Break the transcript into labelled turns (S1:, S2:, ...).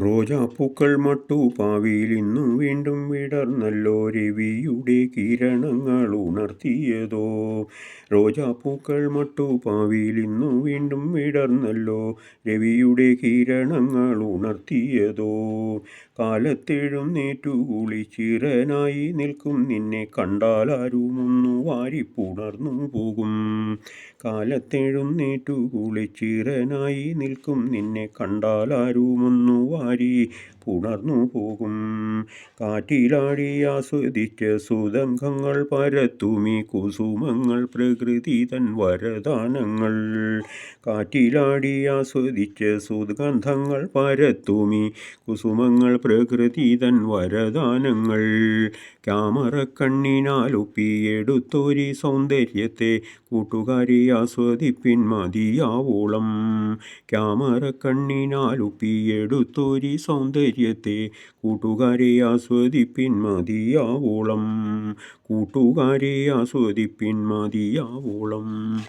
S1: റോജാപ്പൂക്കൾ മട്ടുപ്പാവിയിലിന്നു വീണ്ടും വിടർന്നല്ലോ, രവിയുടെ കിരണങ്ങൾ ഉണർത്തിയതോ. റോജാപ്പൂക്കൾ മട്ടുപ്പാവിയിലിന്നു വീണ്ടും വിടർന്നല്ലോ, രവിയുടെ കിരണങ്ങൾ ഉണർത്തിയതോ. കാലത്തെഴുന്നേറ്റു കുളിച്ചിറനായി നിൽക്കും നിന്നെ കണ്ടാലാരുമൊന്നു വാരിപ്പുണർന്നു പോകും. കാലത്തെഴുന്നേറ്റു കുളിച്ചിറനായി നിൽക്കും നിന്നെ കണ്ടാലാരുമൊന്നു വാരി പുണർന്നു പോകും. കാറ്റിലാടി ആസ്വദിച്ച സുഗന്ധങ്ങൾ പരത്തുമീ കുസുമങ്ങൾ പ്രകൃതി തൻ വരദാനങ്ങൾ. കാറ്റിലാടി ആസ്വദിച്ച സുഗന്ധങ്ങൾ പരത്തുമീ കുസുമങ്ങൾ പ്രകൃതി തൻ വരദാനങ്ങൾ. ക്യാമറ കണ്ണിനാലൊപ്പിയെടുത്തൊരു സൗന്ദര്യത്തെ കൂട്ടുകാരെ ആസ്വദിപ്പിൻ മതിയാവോളം. ക്യാമറ കണ്ണിനാലൊപ്പിയെടുത്തൊരു സൗന്ദര്യത്തെ കൂട്ടുകാരെ ആസ്വദിപ്പിൻ മതിയാവോളം. കൂട്ടുകാരെ ആസ്വദിപ്പിൻ മതിയാവോളം.